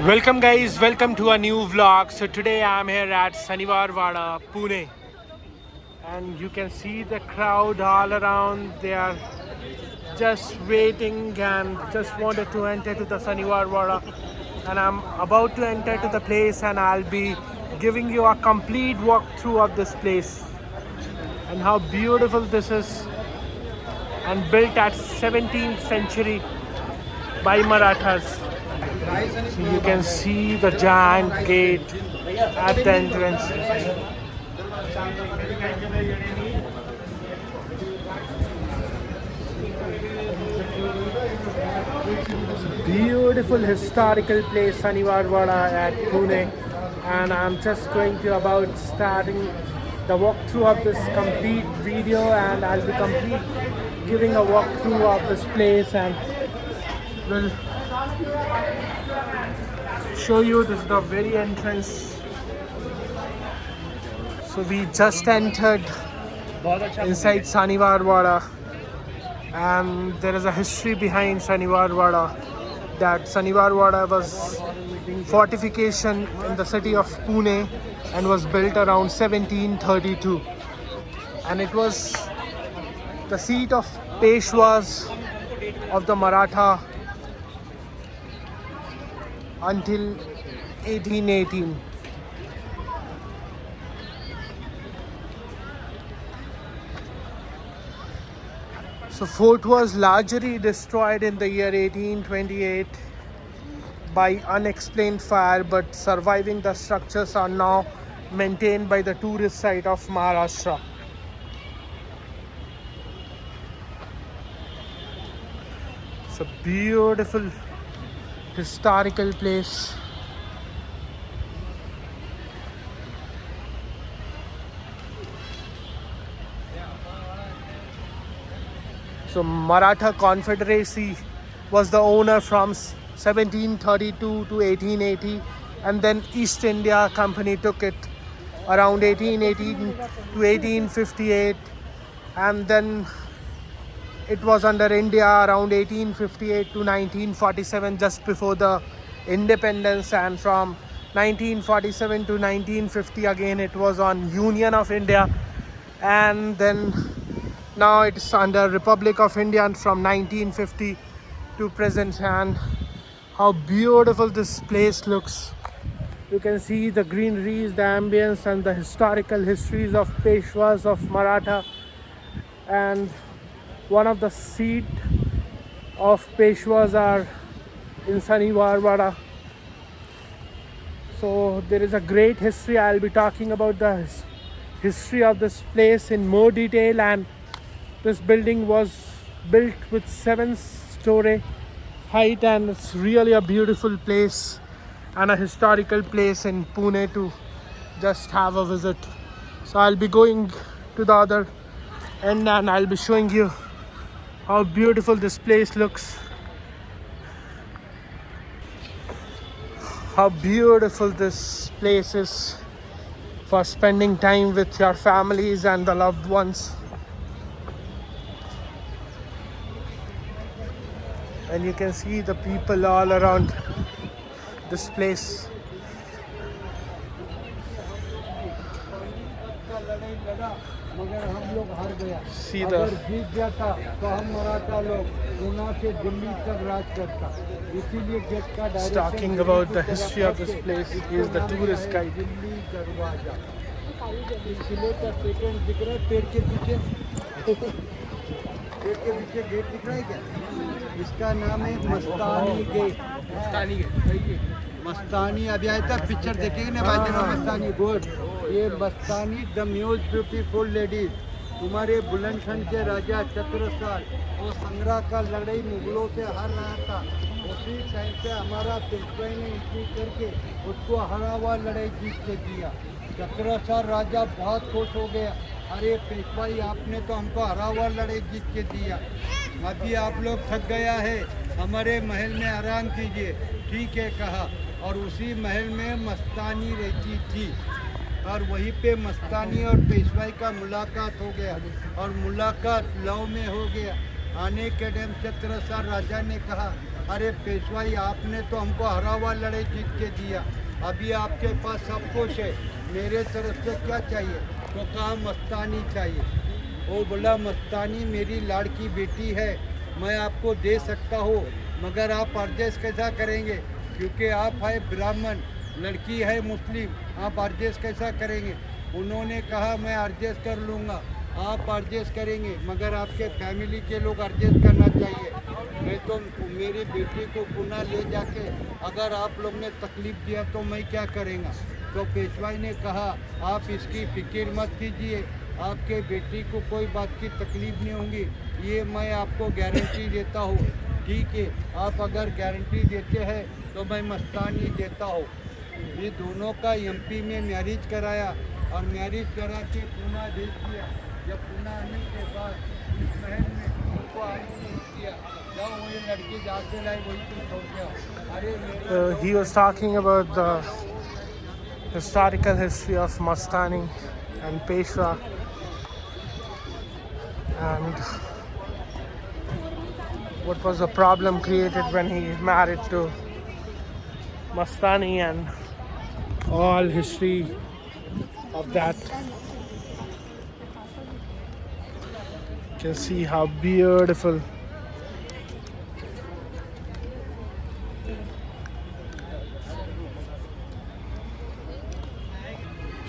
Welcome guys, welcome to a new vlog. So today I'm here at Shaniwar Wada, Pune, and you can see the crowd all around. They are just waiting and just wanted to enter to the Shaniwar Wada, and I'm about to enter to the place, and I'll be giving you a complete walkthrough of this place and how beautiful this is, and built at 17th century by Marathas. So you can see the giant gate at the entrance. It's a beautiful historical place, Shaniwar Wada at Pune, and I'm just going to about starting the walkthrough of this complete video, and I'll be giving a walkthrough of this place, and will show you. This is the very entrance. So we just entered inside Shaniwar Wada, and there is a history behind Shaniwar Wada, that Shaniwar Wada was fortification in the city of Pune and was built around 1732, and it was the seat of Peshwas of the Maratha until 1818. So fort was largely destroyed in the year 1828 by unexplained fire, but surviving the structures are now maintained by the tourist site of Maharashtra. It's a beautiful historical place. So Maratha Confederacy was the owner from 1732 to 1880, and then East India Company took it around 1818 to 1858, and then it was under India around 1858 to 1947, just before the independence, and from 1947 to 1950 again it was on Union of India, and then now it's under Republic of India from 1950 to present. And how beautiful this place looks. You can see the greeneries, the ambience, and the historical histories of Peshwas of Maratha, and one of the seat of Peshwas are in Shaniwar Wada. So there is a great history. I'll be talking about the history of this place in more detail, and this building was built with 7-story height, and it's really a beautiful place and a historical place in Pune to just have a visit. So I'll be going to the other end, and I'll be showing you how beautiful this place looks. How beautiful this place is for spending time with your families and the loved ones. And you can see the people all around this place. See the talking about the history of this place. He is the tourist guide. पेड़ के पीछे gate दिख रहा है क्या? इसका नाम है मस्तानी गेट। मस्तानी अभी आया था, पिक्चर देखेंगे ना बाजीराव मस्तानी गोड। ये मस्तानी द मोस्ट ब्यूटीफुल लेडीज, तुम्हारे बुलंदशहर के राजा छत्रसाल वो संग्राम का लड़ाई मुगलों से हार रहा था, उसी टाइम पे हमारा पेशवाई ने एंट्री करके उसको हरा हुआ लड़ाई जीत के दिया। छत्रसाल राजा बहुत खुश हो गया, अरे पेशवाई आपने तो हमको हरा हुआ लड़ाई जीत के दिया, अभी आप लोग थक गया है, हमारे महल में आराम कीजिए। ठीक है कहा, और उसी महल में मस्तानी रहती थी, और वहीं पे मस्तानी और पेशवाई का मुलाकात हो गया, और मुलाकात लव में हो गया। आने के टाइम छत्रसाल राजा ने कहा अरे पेशवाई आपने तो हमको हरा हुआ लड़ाई जीत के दिया, अभी आपके पास सब कुछ है, मेरे तरफ से क्या चाहिए? तो कहा मस्तानी चाहिए। वो बोला मस्तानी मेरी लाड़की बेटी है, मैं आपको दे सकता हूँ, मगर आप एडजस्ट कैसा करेंगे? क्योंकि आप है ब्राह्मण, लड़की है मुस्लिम, आप एडजस्ट कैसा करेंगे? उन्होंने कहा मैं एडजस्ट कर लूँगा, आप एडजस्ट करेंगे मगर आपके फैमिली के लोग एडजस्ट करना चाहिए। मैं तो मेरी बेटी को पुणे ले जाके अगर आप लोग ने तकलीफ़ दिया तो मैं क्या करेंगा? तो पेशवाई ने कहा आप इसकी फिक्र मत कीजिए, आपके बेटी को कोई बात की तकलीफ़ नहीं होगी, ये मैं आपको गारंटी देता हूँ। ठीक है, आप अगर गारंटी देते हैं तो मैं मस्तानी देता हूँ। ये दोनों का एमपी में मैरिज कराया और मैरिज करा के पुणे भेज दिया। जब पुणे आने के बाद इस महल में उनको आने नहीं किया, जब वो ये लड़की जाके लाई वही तो छोड़ गया। अरे मेरे He was talking about the historical history of Mastani and Peshwa, and what was the problem created when he married to Mastani, and all history of that. You can see how beautiful.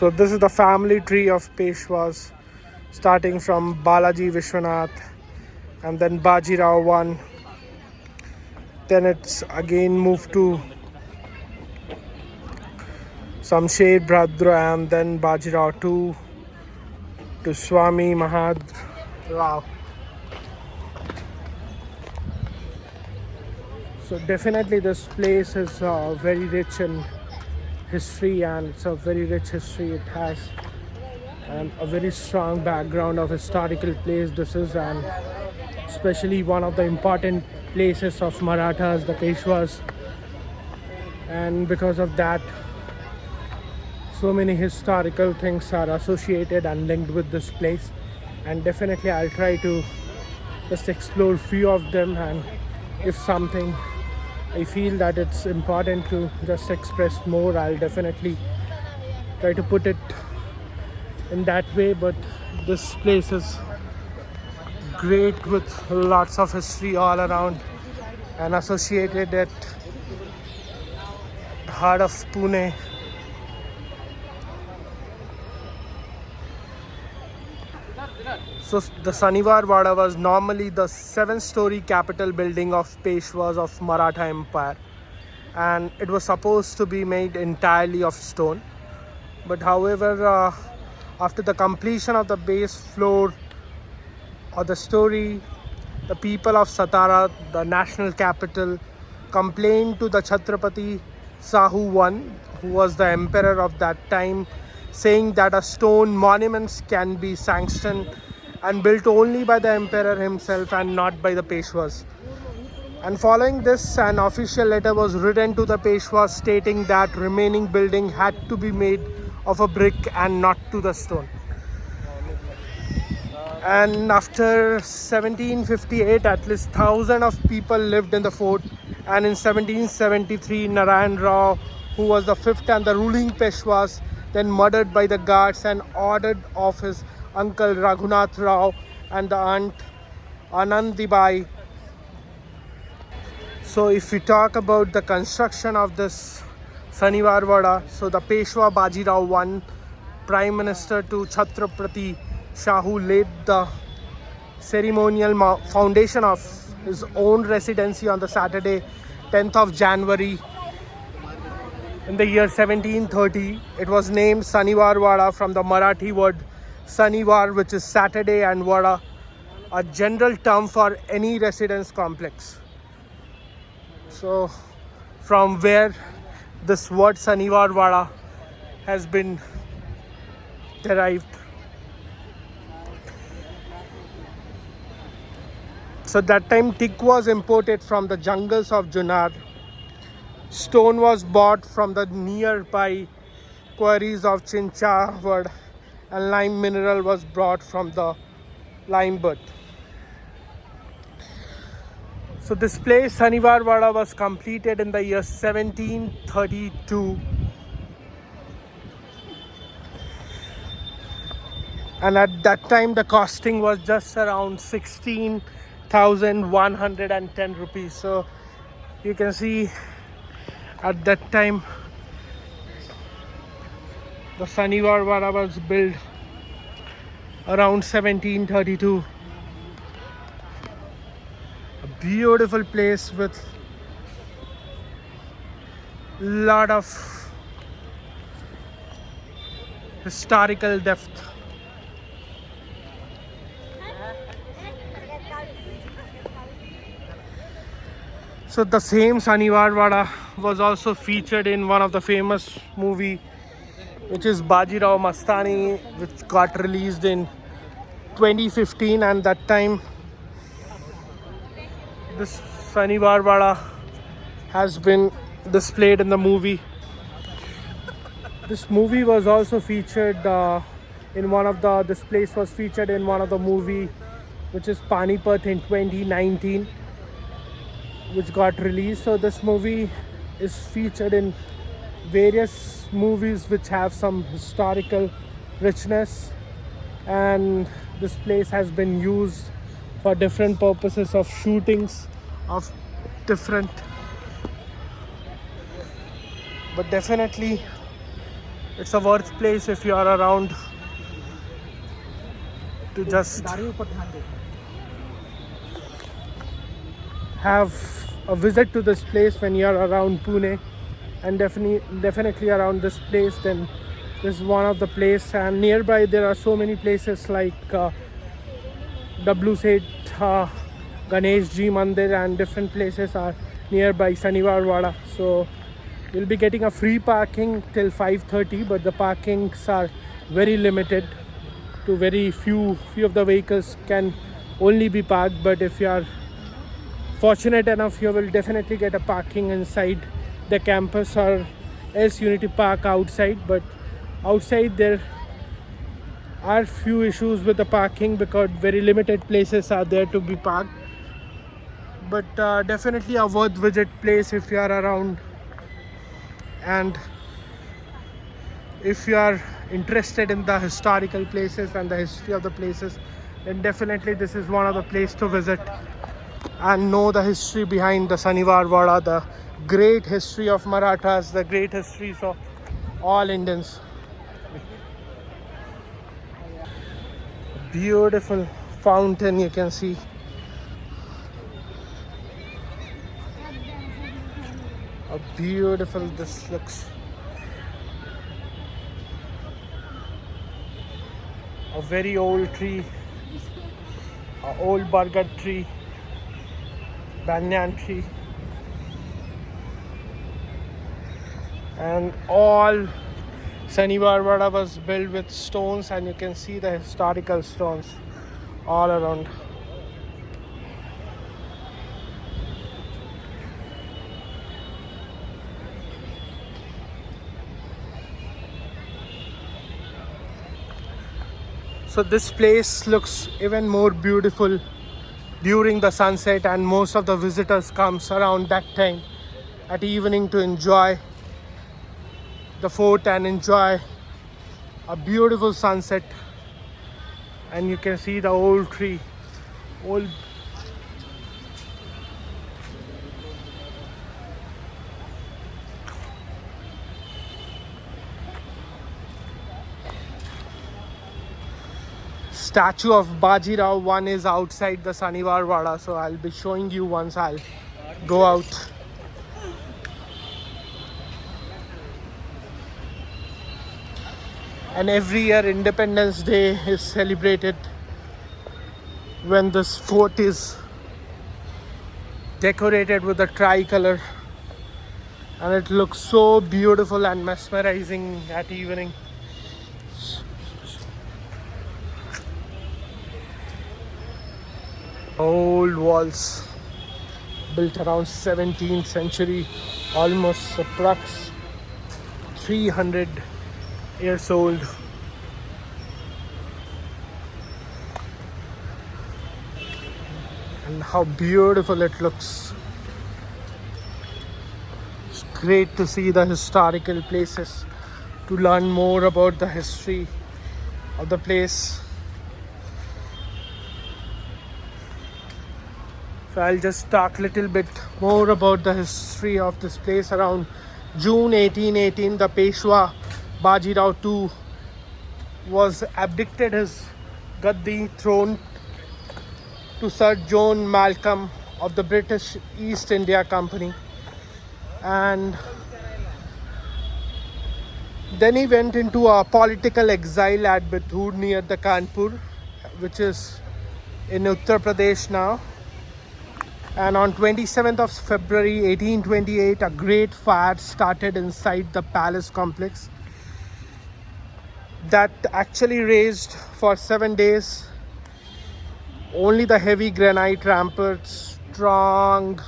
So this is the family tree of Peshwas, starting from Balaji Vishwanath and then Bajirao I. Then it's again moved to Samsher Bhadra and then Bajirao II to Swami Maharao. So definitely this place is very rich in history, and it's a very rich history it has, and a very strong background of historical place this is, and especially one of the important places of Marathas, the Peshwas, and because of that so many historical things are associated and linked with this place, and definitely I'll try to just explore few of them, and if something I feel that it's important to just express more, I'll definitely try to put it in that way. But this place is great with lots of history all around and associated at the heart of Pune. So the Shaniwar Wada was normally the 7-story capital building of Peshwas of Maratha Empire, and it was supposed to be made entirely of stone. But however, after the completion of the base floor or the story, the people of Satara, the national capital, complained to the Chhatrapati Shahu I, who was the emperor of that time, saying that a stone monuments can be sanctioned and built only by the emperor himself and not by the Peshwas. And following this, an official letter was written to the Peshwas stating that remaining building had to be made of a brick and not to the stone. And after 1758, at least 1,000 of people lived in the fort, and in 1773, Narayanrao, who was the fifth and the ruling Peshwas, then murdered by the guards and ordered off his uncle Raghunath Rao and the aunt Anandibai. So if we talk about the construction of this Shaniwar Wada, so the Peshwa Baji Rao I, Prime Minister to Chhatrapati Shahu, laid the ceremonial foundation of his own residency on the Saturday 10th of January in the year 1730. It was named Shaniwar Wada from the Marathi word Shaniwar, which is Saturday, and Wada, a general term for any residence complex. So from where this word Shaniwar Wada has been derived. So that time teak was imported from the jungles of Junar. Stone was bought from the nearby quarries of Chinchawad, and lime mineral was brought from the lime bud. So this place, Shaniwar Wada, was completed in the year 1732. And at that time, the costing was just around 16,110 rupees. So you can see at that time, the Shaniwar Wada was built around 1732. A beautiful place with lot of historical depth. So the same Shaniwar Wada was also featured in one of the famous movie, which is Bajirao Mastani, which got released in 2015, and that time this Shaniwar Wada has been displayed in the movie. This movie was also featured in one of the, this place was featured in one of the movie, which is Panipat in 2019, which got released. So this movie is featured in various movies which have some historical richness, and this place has been used for different purposes of shootings of different, but definitely it's a worth place if you are around to just have a visit to this place when you are around Pune, and definitely around this place. Then this is one of the place, and nearby there are so many places like W Seth Ganesh Ji Mandir, and different places are nearby Shaniwar Wada. So you'll be getting a free parking till 5:30, but the parkings are very limited to very few of the vehicles can only be parked. But if you are fortunate enough, you will definitely get a parking inside the campus, or else you need to park outside. But outside there are few issues with the parking because very limited places are there to be parked. But definitely a worth visit place if you are around, and if you are interested in the historical places and the history of the places, then definitely this is one of the place to visit and know the history behind the Shaniwar Wada, the great history of Marathas, the great histories of all Indians. Beautiful fountain you can see. A beautiful this looks. A very old tree, a old bargad tree, banyan tree, and all Shaniwar Wada was built with stones, and you can see the historical stones all around. So this place looks even more beautiful during the sunset, and most of the visitors comes around that time at evening to enjoy the fort and enjoy a beautiful sunset. And you can see the old tree, old statue of Bajirao I is outside the Shaniwar Wada, so I'll be showing you once I'll go out. And every year Independence Day is celebrated when this fort is decorated with a tricolor, and it looks so beautiful and mesmerizing at evening. Old walls built around 17th century, almost approx 300 years old. and how beautiful it looks. It's great to see the historical places, to learn more about the history of the place. So I'll just talk a little bit more about the history of this place. Around June 1818, the Peshwa Baji Rao II was abdicated his Gaddi throne to Sir John Malcolm of the British East India Company, and then he went into a political exile at Bithur near the Kanpur, which is in Uttar Pradesh now. And on 27th of February 1828, a great fire started inside the palace complex that actually raged for 7 days. Only the heavy granite ramparts, strong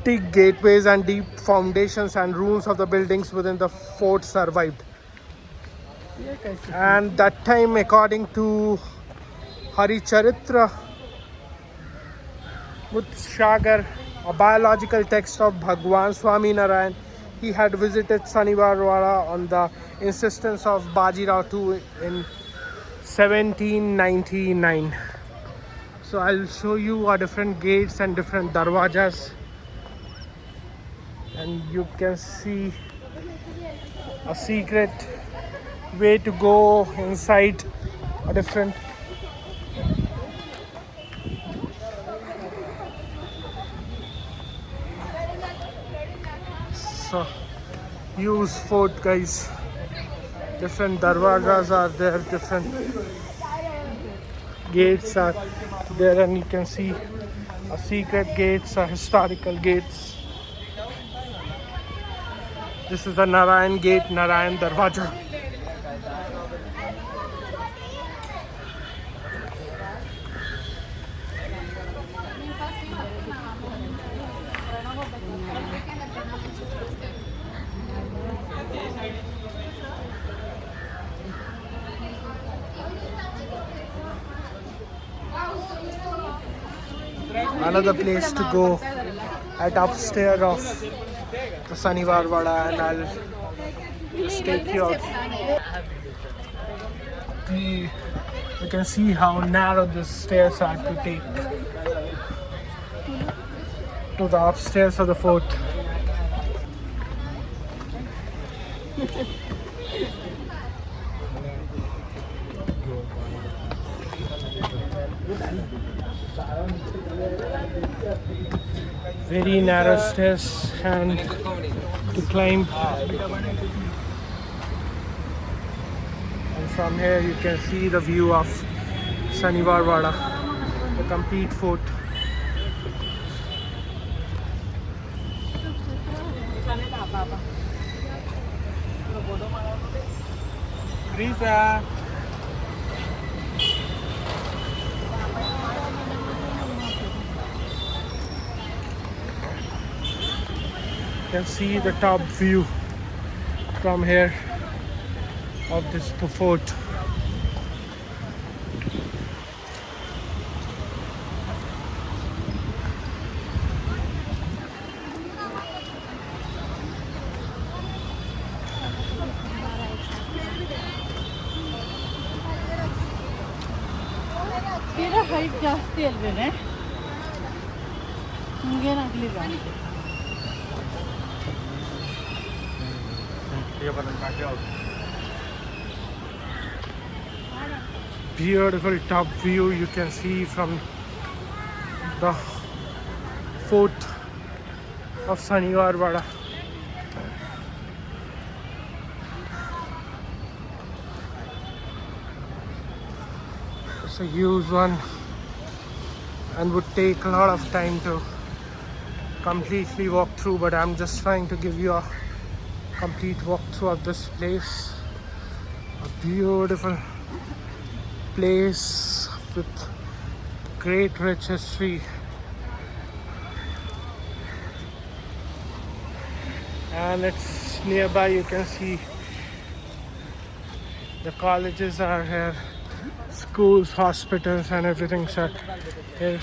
thick gateways and deep foundations and ruins of the buildings within the fort survived. And that time, according to Haricharitra Mutshagar, a biological text of Bhagwan Swami Narayan, he had visited Shaniwar Wada on the insistence of Bajirao II in 1799. So I'll show you our different gates and different darwazas, and you can see a secret way to go inside a different so huge fort, guys. Different darwazas are there, different gates are there, and you can see a secret gates, a historical gates. This is the Narayan gate, Narayan Darwaza. Another place to go at upstairs of the Shaniwar Wada, and I'll just take you out. You can see how narrow the stairs are to take to the upstairs of the fort. Very narrow stairs and to climb, and from here you can see the view of Shaniwar Wada, the complete fort. You can see the top view from here of this fort. Height ಜಾಸ್ತಿ ಅಲ್ವೇನೆ ನಿಮ್ಗೇನಾಗ್ಲಿಲ್ಲ Beautiful top view you can see from the fort of Shaniwar Wada. It's a huge one and would take a lot of time to completely walk through, but I'm just trying to give you a complete walkthrough of this place. A beautiful place with great rich history, and it's nearby. You can see The colleges are here, schools, hospitals, and everything's are here.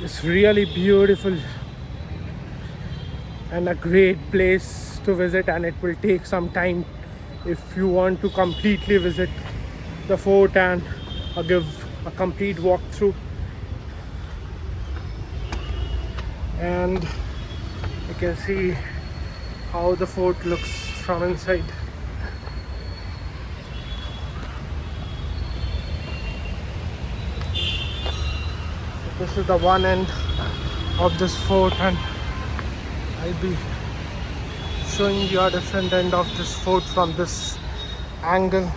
It's really beautiful and a great place to visit, and it will take some time if you want to completely visit the fort and give a complete walkthrough. And you can see how the fort looks from inside. This is the one end of this fort, and I'll be showing you a different end of this fort from this angle,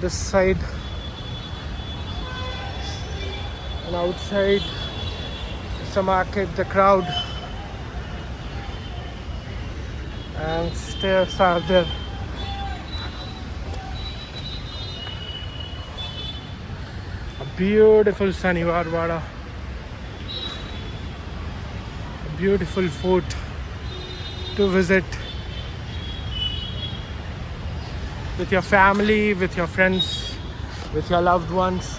this side. And outside is the market, the crowd, and stairs are there. A beautiful Shaniwar Wada, a beautiful fort to visit with your family, with your friends, with your loved ones,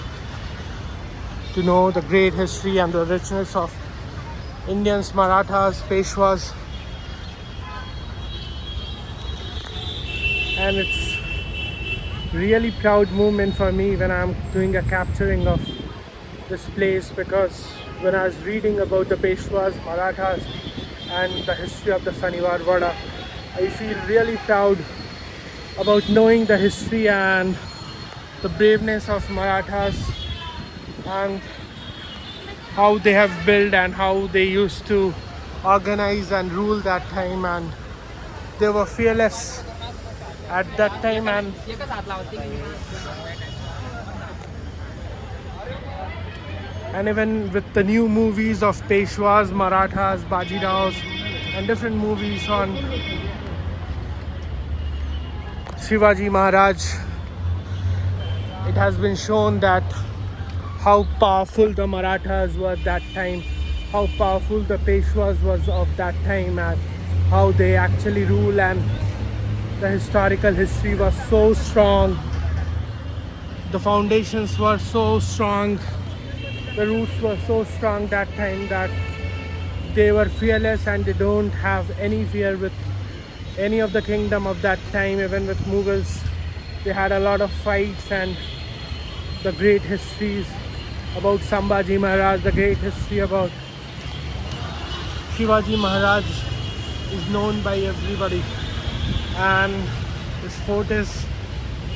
to know the great history and the richness of Indians, Marathas, Peshwas. And it's really proud moment for me when I'm doing a capturing of this place, because when I was reading about the Peshwas, Marathas, and the history of the Shaniwar Wada, I feel really proud about knowing the history and the braveness of Marathas, and how they have built and how they used to organize and rule that time, and they were fearless at that time. And even with the new movies of Peshwas, Marathas, Bajiraos, and different movies on Shivaji Maharaj, it has been shown that how powerful the Marathas were at that time, how powerful the Peshwas was of that time, and how they actually rule, and the historical history was so strong, the foundations were so strong, the roots were so strong that time, that they were fearless and they don't have any fear with any of the kingdom of that time. Even with Mughals, they had a lot of fights, and the great histories about Sambhaji Maharaj, the great history about Shivaji Maharaj is known by everybody. And this fort is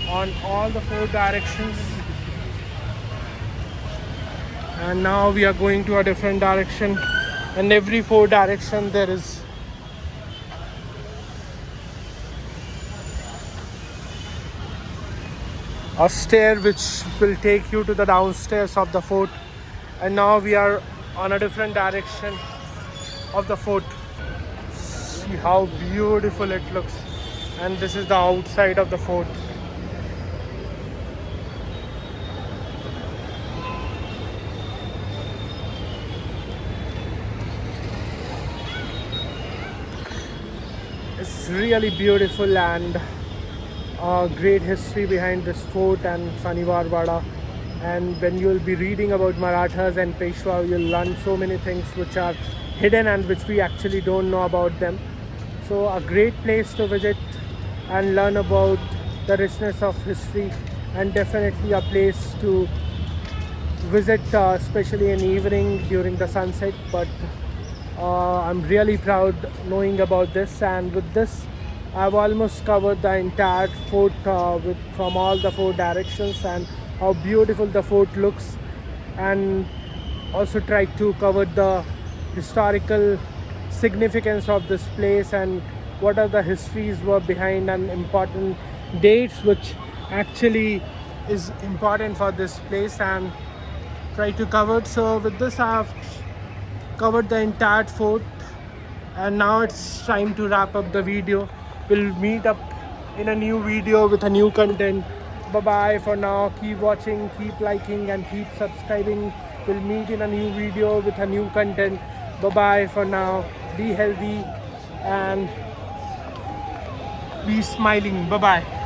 on all the four directions, and now we are going to a different direction, and every four direction there is a stair which will take you to the downstairs of the fort. And now we are on a different direction of the fort. See how beautiful it looks. And this is the outside of the fort. It's really beautiful, and great history behind this fort and Shaniwar Wada. And when you will be reading about Marathas and Peshwa, you'll learn so many things which are hidden and which we actually don't know about them. So a great place to visit and learn about the richness of history, and definitely a place to visit, especially in evening during the sunset. But I'm really proud knowing about this, and with this I've almost covered the entire fort from all the four directions, and how beautiful the fort looks, and also tried to cover the historical significance of this place and what are the histories were behind and important dates which actually is important for this place, and try to cover it. So with this I have covered the entire fort, and now it's time to wrap up the video. We'll meet up in a new video with a new content. Bye bye for now. Keep watching, keep liking, and keep subscribing. We'll meet in a new video with a new content. Bye bye for now. Be healthy and be smiling. Bye bye.